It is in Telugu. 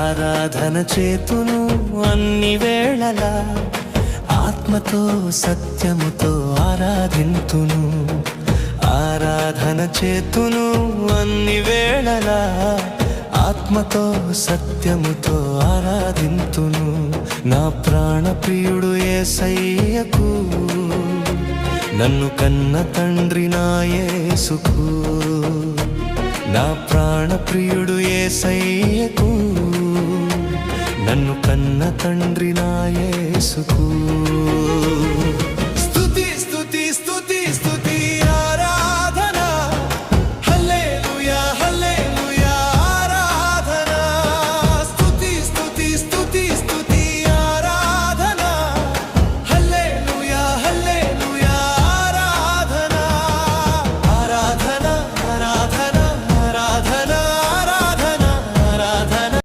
ఆరాధన చేతును అన్ని వేళలా, ఆత్మతో సత్యముతో ఆరాధింతును. ఆరాధన చేతును అన్ని వేళలా, ఆత్మతో సత్యముతో ఆరాధింతును. నా ప్రాణ ప్రియుడు యేసయ్యకు, నన్ను కన్న తండ్రి నా యేసుకు. నా ప్రాణ ప్రియుడు యేసయ్యకు, నన్ను కన్న తండ్రి నా యేసుకు.